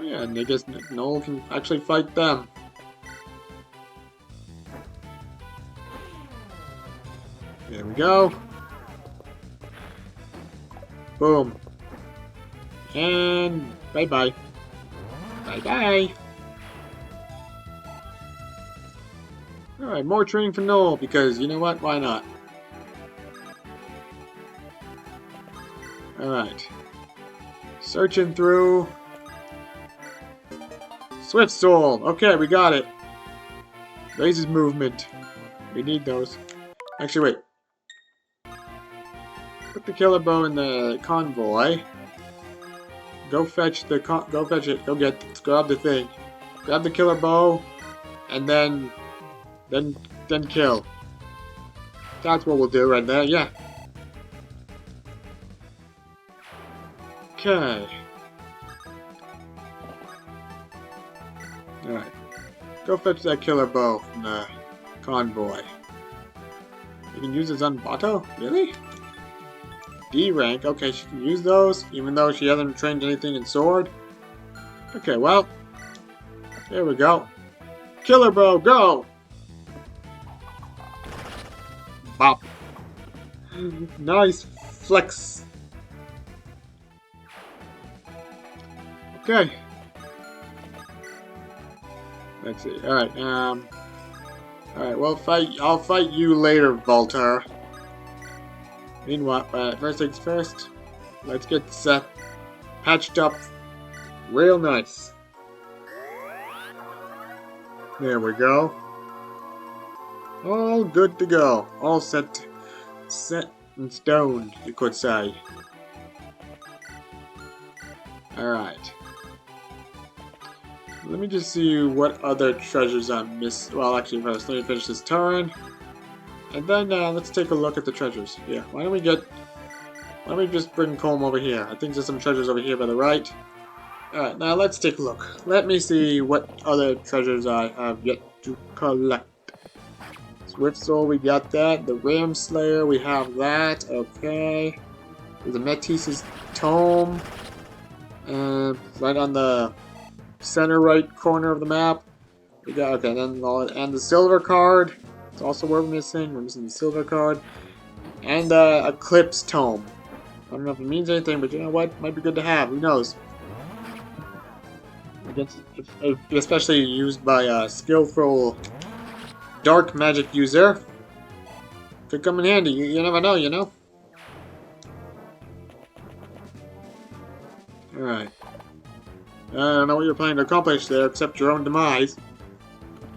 Oh yeah, and I guess Noel can actually fight them. There we go. Boom. And bye-bye. Bye-bye. Alright, more training for Noel, because you know what? Why not? Alright. Searching through. Swift Soul. Okay, we got it. Raises movement. We need those. Actually, wait. Put the killer bow in the convoy. Go fetch the go fetch it. Go grab the thing. Grab the killer bow, and then kill. That's what we'll do right there. Yeah. Okay. All right. Go fetch that killer bow from the convoy. You can use it on Bato? Really? D rank. Okay, she can use those, even though she hasn't trained anything in sword. Okay, well. There we go. Killer bow, go! Bop. Nice flex. Okay. Let's see. Alright, alright, well, I'll fight you later, Voltar. Meanwhile, first things first, let's get Seth patched up real nice. There we go. All good to go. All set in stone, you could say. Alright. Let me just see what other treasures I missed. Well, actually, first, let me finish this turn. And then, let's take a look at the treasures. Yeah, why don't we just bring Colm over here? I think there's some treasures over here by the right. Alright, now let's take a look. Let me see what other treasures I have yet to collect. Swift Soul, we got that. The Ram Slayer, we have that. Okay. The Metis's Tome. Right on the center right corner of the map. We got, okay, then and the silver card. It's also what we're missing. We're missing the silver card. And the Eclipse Tome. I don't know if it means anything, but you know what? Might be good to have. Who knows? Especially used by a skillful dark magic user. Could come in handy. You never know, you know? Alright. I don't know what you're planning to accomplish there, except your own demise.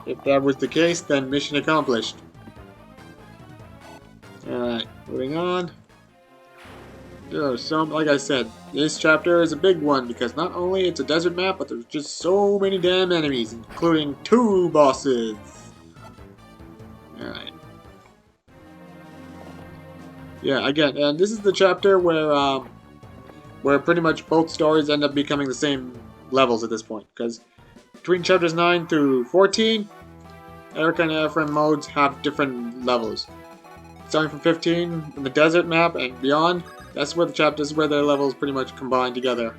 If that was the case, then mission accomplished. Alright, moving on. There are some, like I said, this chapter is a big one because not only it's a desert map, but there's just so many damn enemies, including 2 bosses. Alright. Yeah, again, and this is the chapter where pretty much both stories end up becoming the same levels at this point, because between chapters 9 through 14, Erica and Ephraim modes have different levels. Starting from 15 in the desert map and beyond, that's where the chapters where their levels pretty much combine together.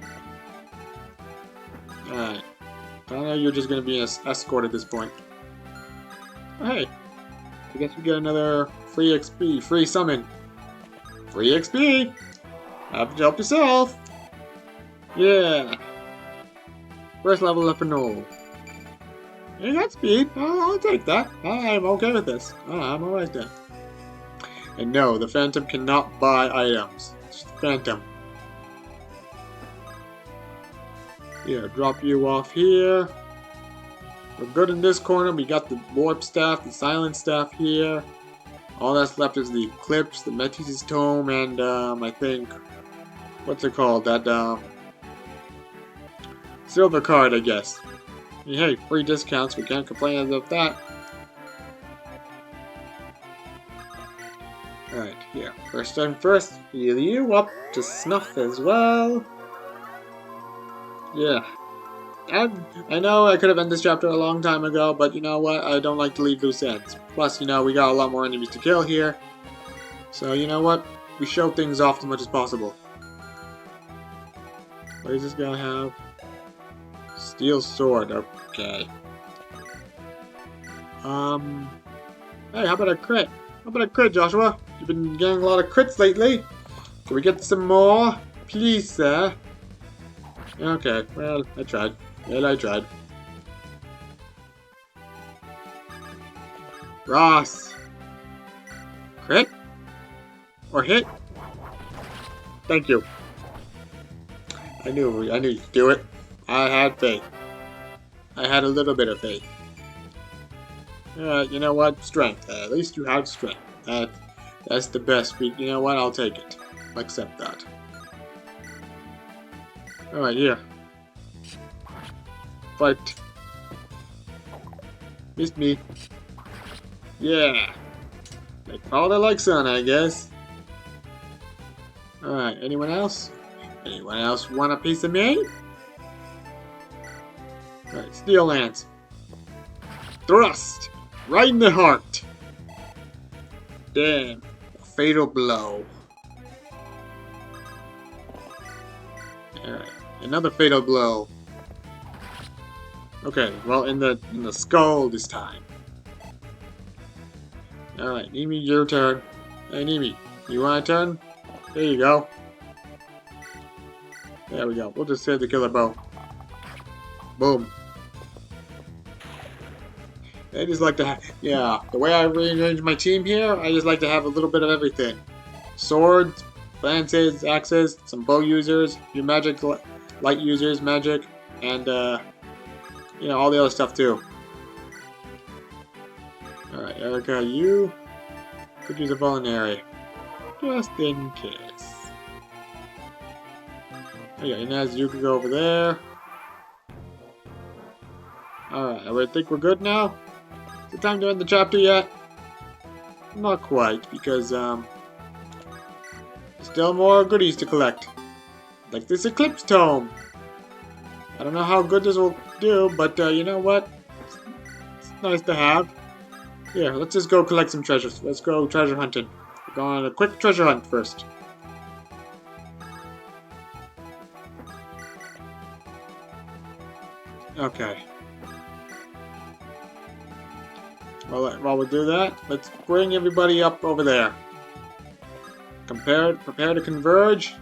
Alright. I know you're just gonna be an escort at this point. Oh, hey. I guess we get another free XP, free summon. Free XP! Have to help yourself! Yeah! First level up for Noel. You got speed. I'll take that. I'm okay with this. I'm alright then. And no, the Phantom cannot buy items. It's the Phantom. Here, drop you off here. We're good in this corner. We got the Warp Staff, the Silent Staff here. All that's left is the Eclipse, the Metis' Tome, and I think, what's it called? That silver card, I guess. Hey, free discounts. We can't complain about that. Alright, here. First thing first, heal you up to snuff as well. Yeah. I know I could have ended this chapter a long time ago, but you know what? I don't like to leave loose ends. Plus, you know, we got a lot more enemies to kill here. So, you know what? We show things off as much as possible. What is this guy have? Steel sword, okay. Hey, how about a crit? How about a crit, Joshua? You've been getting a lot of crits lately. Can we get some more? Please, sir. Okay, well, I tried. Well, I tried. Ross. Crit? Or hit? Thank you. I knew you'd do it. I had faith. I had a little bit of faith. You know what? Strength. At least you have strength. That's the best. You know what? I'll take it. I'll accept that. Alright, here. Fight. Missed me. Yeah. Like father, like son, I guess. Alright, anyone else? Anyone else want a piece of me? Alright, Steel Lance. Thrust! Right in the heart! Damn. A fatal blow. Alright, another fatal blow. Okay, well in the skull this time. Alright, Nimi, your turn. Hey Nimi, you want a turn? There you go. There we go. We'll just save the killer bow. Boom. I just like to have, yeah, the way I rearrange my team here, I just like to have a little bit of everything. Swords, lances, axes, some bow users, a few magic, light users, magic, and, you know, all the other stuff too. Alright, Erica, you could use a vulnerary. Just in case. Okay, Inez, you can go over there. Alright, I think we're good now. Is it time to end the chapter yet? Not quite, because, still more goodies to collect. Like this Eclipse Tome. I don't know how good this will do, but, you know what? It's nice to have. Here, let's just go collect some treasures. Let's go treasure hunting. We're going on a quick treasure hunt first. Okay. Well, while we do that, let's bring everybody up over there. Prepare to converge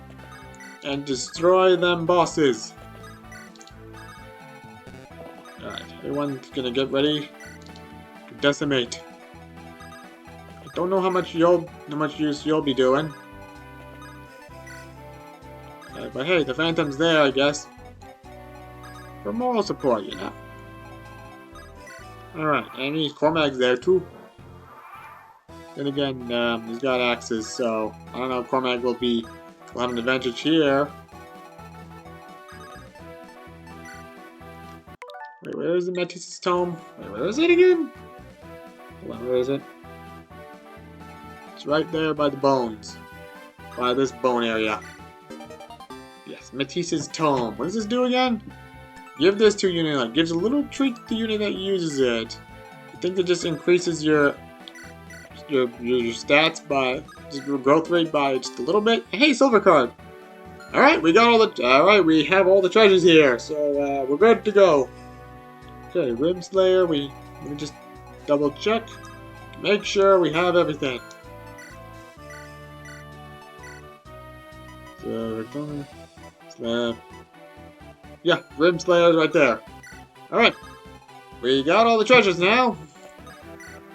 and destroy them bosses. Alright, everyone's gonna get ready to decimate. I don't know how much use you'll be doing. But hey, the Phantom's there, I guess. For moral support, you know. Alright, and Cormac's there too. Then again, he's got axes, so I don't know if Cormac will have an advantage here. Wait, where is the Metis' tome? Wait, where is it again? Hold on, where is it? It's right there by the bones. By this bone area. Yes, Metis' tome. What does this do again? Give this to a unit that gives a little treat to the unit that uses it. I think that just increases your stats by just your growth rate by just a little bit. Hey, silver card. All right, we have all the treasures here, so we're good to go. Okay, Rib Slayer. Let me just double check, make sure we have everything. So, yeah, Rib Slayer's right there. Alright. We got all the treasures now.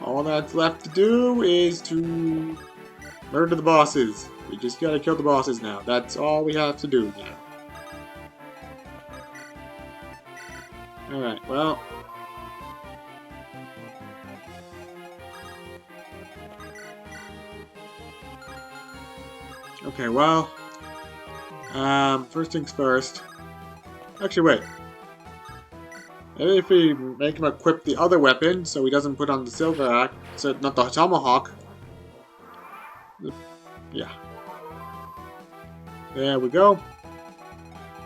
All that's left to do is to murder the bosses. We just gotta kill the bosses now. That's all we have to do now. Alright, well. Okay, well. First things first. Actually, wait. Maybe if we make him equip the other weapon, so he doesn't put on the silver axe, so not the tomahawk. Yeah. There we go.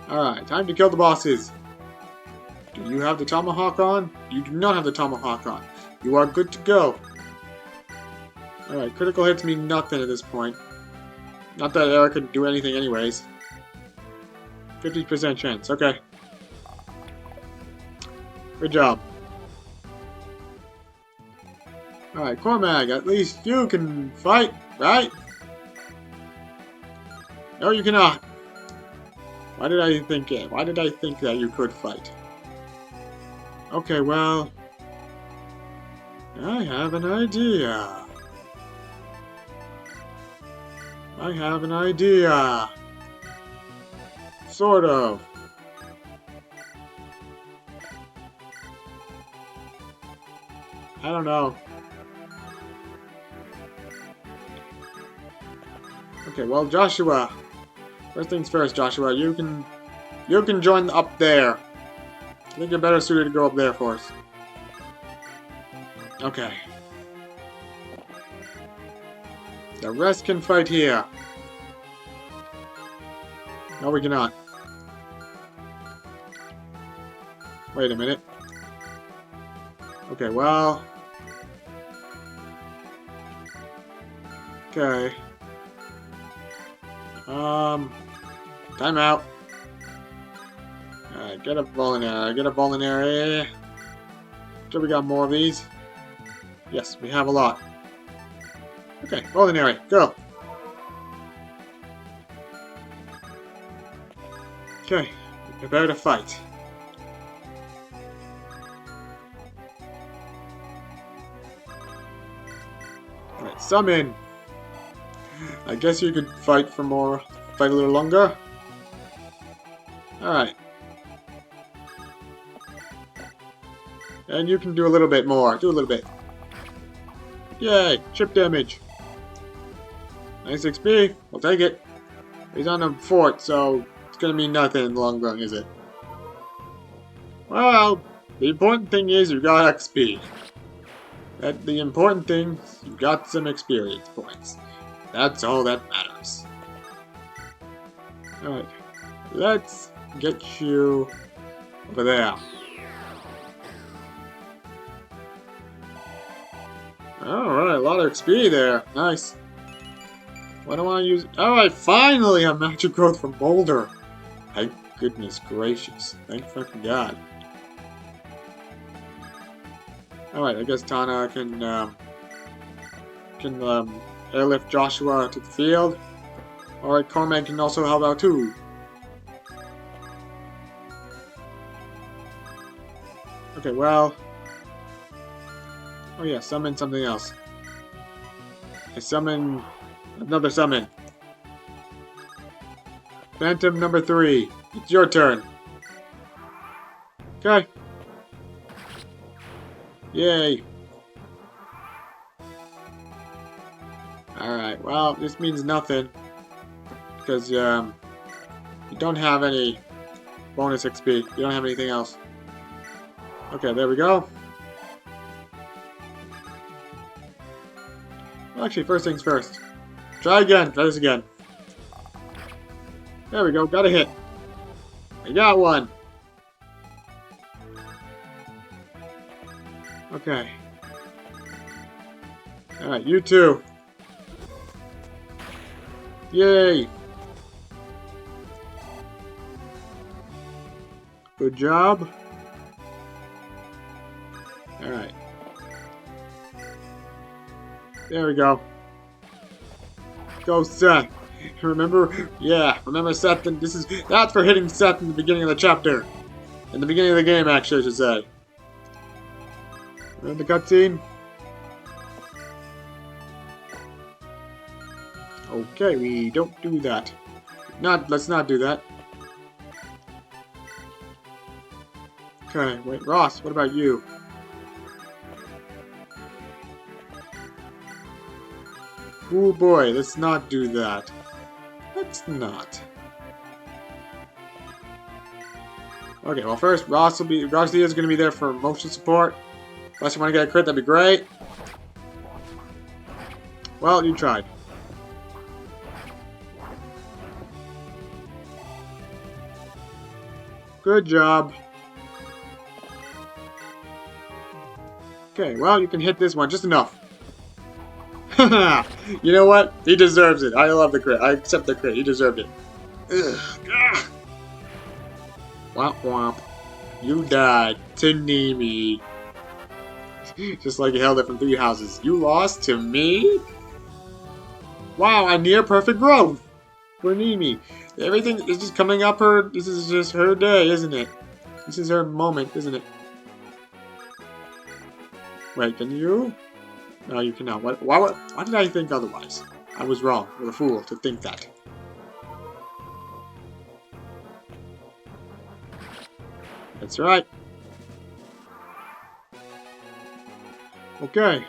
Alright, time to kill the bosses. Do you have the tomahawk on? You do not have the tomahawk on. You are good to go. Alright, critical hits mean nothing at this point. Not that Eric could do anything anyways. 50% chance, okay. Good job. Alright, Cormac, at least you can fight, right? No, you cannot. Why did I think it? Why did I think that you could fight? Okay, well... I have an idea. I have an idea. Sort of. I don't know. Okay, well, Joshua. First things first, Joshua. You can join up there. I think you're better suited to go up there for us. Okay. The rest can fight here. No, we cannot. Wait a minute. Okay, well... Okay. Time out. Alright, get a Volinary. Get a Volinary. Sure we got more of these? Yes, we have a lot. Okay, Volinary, go! Okay, prepare to fight. Alright, summon! I guess you could fight for more, fight a little longer. Alright. And you can do a little bit more, do a little bit. Yay, chip damage. Nice XP, we'll take it. He's on a fort, so it's gonna mean nothing in the long run, is it? Well, the important thing is you got XP. The important thing is you got some experience points. That's all that matters. Alright, let's get you over there. Alright, a lot of XP there. Nice. What do I want to use? Alright, finally a magic growth from Boulder. Thank goodness gracious. Thank fucking God. Alright, I guess Tana can airlift Joshua to the field. Alright, Cormac can also help out too. Okay, well... Oh yeah, summon something else. I summon... another summon. Phantom number 3. It's your turn. Okay. Yay. Alright, well, this means nothing. Because, you don't have any bonus XP. You don't have anything else. Okay, there we go. Well, actually, first things first. Try again. Try this again. There we go. Got a hit. I got one. Okay. Alright, you too. Yay! Good job. Alright. There we go. Go, Seth. Remember? Yeah, remember Seth, and that's for hitting Seth in the beginning of the chapter. In the beginning of the game, actually, I should say. Remember the cutscene? Okay, we don't do that. Let's not do that. Okay, wait, Ross, what about you? Oh boy, let's not do that. Let's not. Okay, well first, Ross is gonna be there for motion support. Unless you want to get a crit, that'd be great. Well, you tried. Good job. Okay, well, you can hit this one just enough. You know what? He deserves it. I love the crit. I accept the crit. He deserved it. Ugh. Womp womp. You died to Nemi. Just like you held it from 3 houses. You lost to me? Wow, a near perfect growth for Nemi. Everything is just coming up her. This is just her day, isn't it? This is her moment, isn't it? Wait, can you? No, you cannot. Why did I think otherwise? I was wrong. I was a fool to think that. That's right. Okay.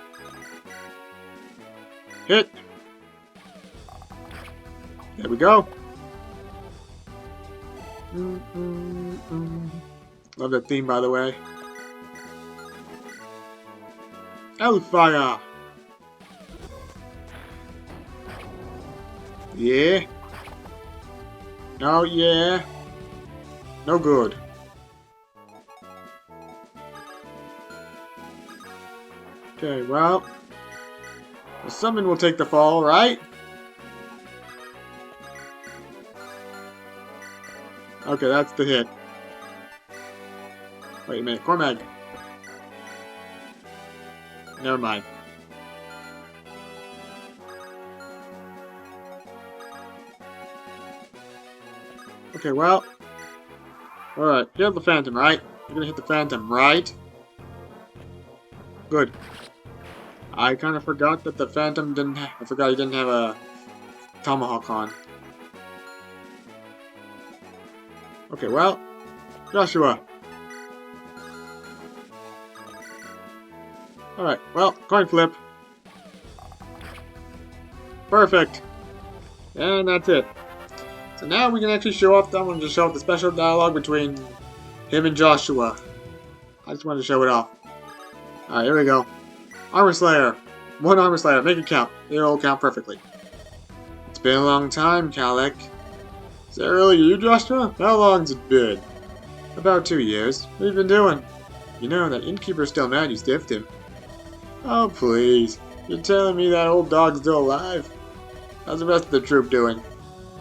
Hit. There we go. Love that theme, by the way. Hellfire. Yeah. No, yeah. No good. Okay, well. The summon will take the fall, right? Okay, that's the hit. Wait a minute, Cormag. Never mind. Okay, well. Alright, hit the Phantom, right? You're gonna hit the Phantom, right? Good. I kind of forgot that the Phantom didn't I forgot he didn't have a Tomahawk on. Okay, well. Joshua. Alright, well, coin flip. Perfect. And that's it. So now we can actually show off, I want to show off the special dialogue between him and Joshua. I just wanted to show it off. Alright, here we go. Armor Slayer. 1 Armor Slayer. Make it count. It'll count perfectly. It's been a long time, Kalek. Is that really you, Joshua? How long's it been? About 2 years. What have you been doing? You know, that innkeeper's still mad you stiffed him. Oh, please. You're telling me that old dog's still alive? How's the rest of the troop doing?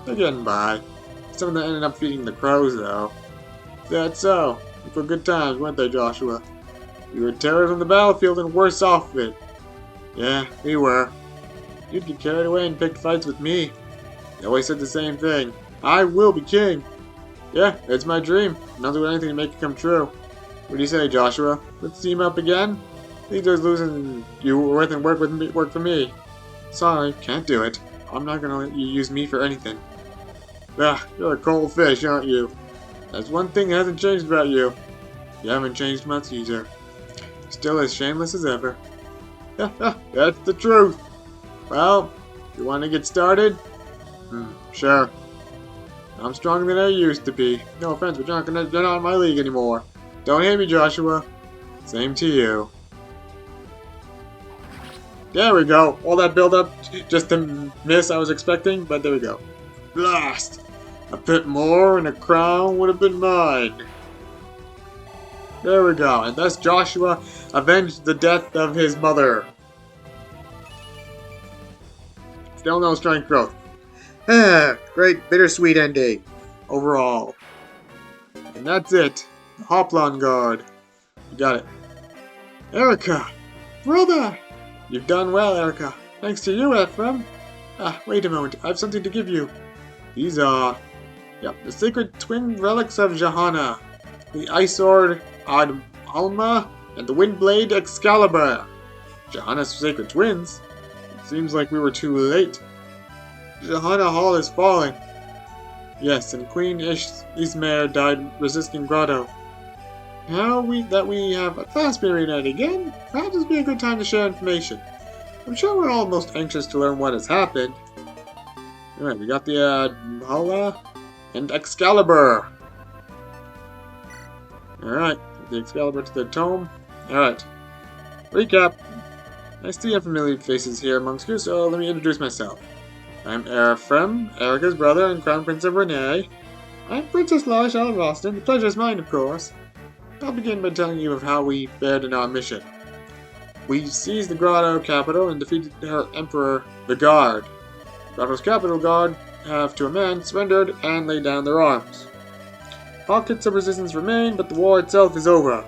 They're getting by. Some of them ended up feeding the crows, though. That's so. For good times, weren't they, Joshua? We were terrors on the battlefield and worse off of it. Yeah, we were. You'd get carried away and pick fights with me. You always said the same thing. I will be king. Yeah, it's my dream, and I'll do anything to make it come true. What do you say, Joshua? Let's team up again? I think there's losing you worth and work for me. Sorry, can't do it. I'm not gonna let you use me for anything. Ah, you're a cold fish, aren't you? That's one thing that hasn't changed about you. You haven't changed much either. Still as shameless as ever. That's the truth. Well, you want to get started? Sure. I'm stronger than I used to be. No offense, but you're not in my league anymore. Don't hate me, Joshua. Same to you. There we go. All that build-up just to miss I was expecting, but there we go. Blast! A bit more and a crown would have been mine. There we go. And thus Joshua avenged the death of his mother. Still no strength growth. Great bittersweet ending. Overall. And that's it. The Hoplon Guard. You got it. Erica! Brother! You've done well, Erica. Thanks to you, Ephraim. Wait a moment. I have something to give you. These are... Yep, the sacred twin relics of Johanna. The Ice Sword Alma and the Windblade Excalibur. Johanna's sacred twins? It seems like we were too late. Johanna Hall is falling. Yes, and Queen Ismare died resisting Grotto. Now we have a class period again, perhaps it'd be a good time to share information. I'm sure we're all most anxious to learn what has happened. Alright, we got the Hala and Excalibur. Alright, the Excalibur to the tome. Alright. Recap. I see unfamiliar faces here amongst you, so let me introduce myself. I'm Ephraim, Erica's brother and Crown Prince of Renee. I'm Princess Lars out of Austin. The pleasure is mine, of course. I'll begin by telling you of how we fared in our mission. We seized the Grotto capital and defeated her Emperor, the Guard. Grotto's capital guard have to a man surrendered and laid down their arms. Pockets of resistance remain, but the war itself is over.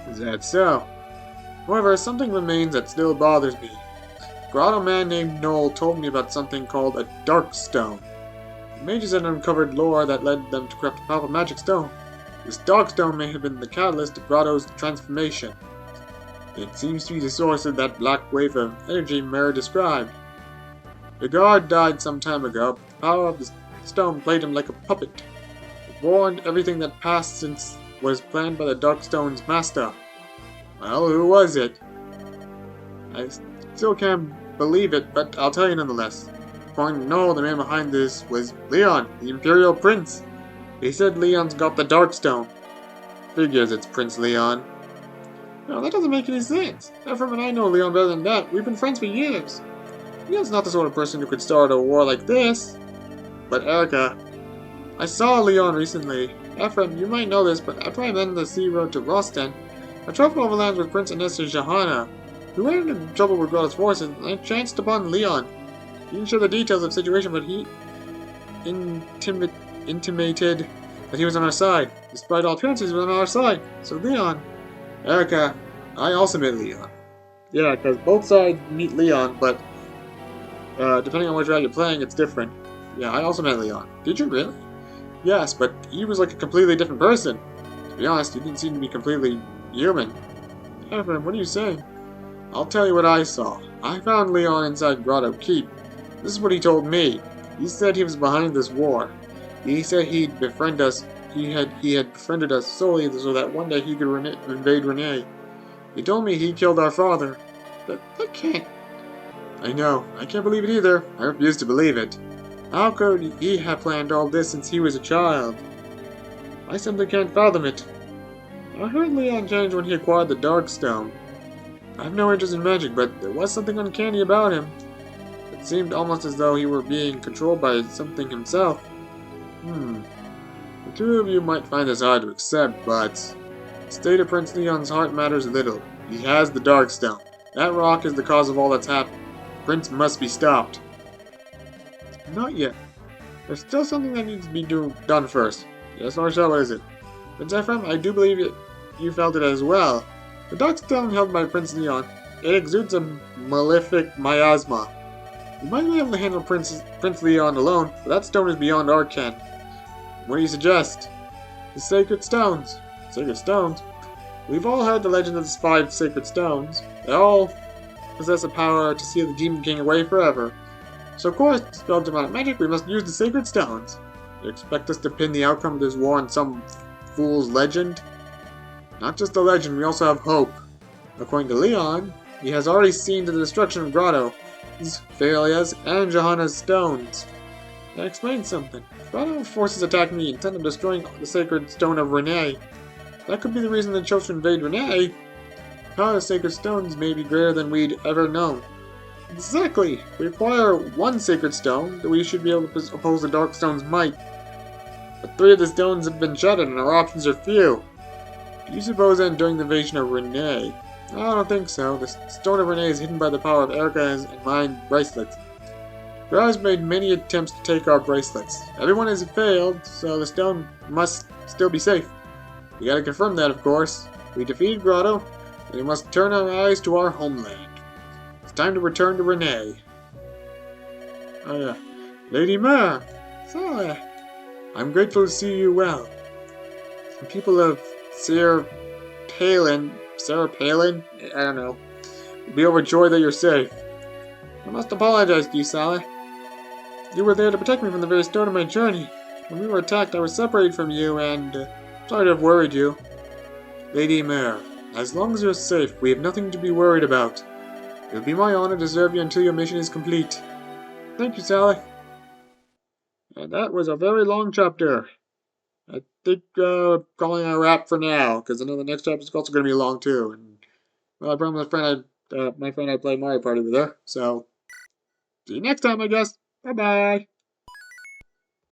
Is that so? However, something remains that still bothers me. A grotto man named Noel told me about something called a dark stone. The mages had uncovered lore that led them to craft a powerful magic stone. This dark stone may have been the catalyst of Grotto's transformation. It seems to be the source of that black wave of energy Mare described. The guard died some time ago, but the power of the stone played him like a puppet. It warned everything that passed since was planned by the dark stone's master. Well, who was it? I still can't believe it, but I'll tell you nonetheless. According to Noel, the man behind this was Leon, the Imperial Prince. He said Leon's got the Darkstone. Figures it's Prince Leon. No, that doesn't make any sense. Ephraim and I know Leon better than that. We've been friends for years. Leon's not the sort of person who could start a war like this. But Erica, I saw Leon recently. Ephraim, you might know this, but after I landed the sea road to Rosten, I traveled overland with Prince Anessa Johanna. We ran into trouble with Grotto's forces, and I chanced upon Leon. He didn't share the details of the situation, but he intimated that he was on our side. Despite all appearances, he was on our side. So Leon... Erica, I also met Leon. Yeah, because both sides meet Leon, but depending on which route you're playing, it's different. Yeah, I also met Leon. Did you really? Yes, but he was like a completely different person. To be honest, he didn't seem to be completely human. Ephraim, what are you saying? I'll tell you what I saw. I found Leon inside Grotto Keep. This is what he told me. He said he was behind this war. He said he'd befriend us. He had befriended us solely so that one day he could invade Renee. He told me he killed our father. But I can't. I know. I can't believe it either. I refuse to believe it. How could he have planned all this since he was a child? I simply can't fathom it. I heard Leon change when he acquired the Darkstone. I have no interest in magic, but there was something uncanny about him. It seemed almost as though he were being controlled by something himself. The two of you might find this hard to accept, but the state of Prince Leon's heart matters little. He has the Darkstone. That rock is the cause of all that's happened. Prince must be stopped. Not yet. There's still something that needs to be done first. Yes, Marcel, what is it? Prince Ephraim, I do believe you felt it as well. The Darkstone held by Prince Leon, it exudes a malefic miasma. You might be able to handle Prince Leon alone, but that stone is beyond our ken. What do you suggest? The Sacred Stones. Sacred Stones? We've all heard the legend of the 5 Sacred Stones. They all possess a power to seal the Demon King away forever. So of course, to spell demonic magic, we must use the Sacred Stones. You expect us to pin the outcome of this war on some fool's legend? Not just a legend, we also have hope. According to Leon, he has already seen the destruction of Grotto, his failures, and Johanna's stones. That explains something. If Grotto forces attacking the intent of destroying the sacred stone of Renee, that could be the reason they chose to invade Renee. The power of sacred stones may be greater than we'd ever known. Exactly! If we acquire one sacred stone, then we should be able to oppose the Dark Stone's might. But 3 of the stones have been shattered and our options are few. Do you suppose then during the invasion of Renee? I don't think so. The stone of Renee is hidden by the power of Erica's and mine bracelets. Grotto has made many attempts to take our bracelets. Everyone has failed, so the stone must still be safe. We gotta confirm that, of course. We defeated Grotto, and we must turn our eyes to our homeland. It's time to return to Renee. Oh yeah. Lady Mare! Sarah! I'm grateful to see you well. The people of Sarah Palin, I don't know, will be overjoyed that you're safe. I must apologize to you, Sally. You were there to protect me from the very start of my journey. When we were attacked, I was separated from you, and sorry to have worried you. Lady Mare, as long as you're safe, we have nothing to be worried about. It will be my honor to serve you until your mission is complete. Thank you, Sally. And that was a very long chapter. I think calling it a wrap for now, because I know the next chapter is also going to be long too. And well, I promised my friend I play Mario Party with her. So see you next time, I guess. Bye bye.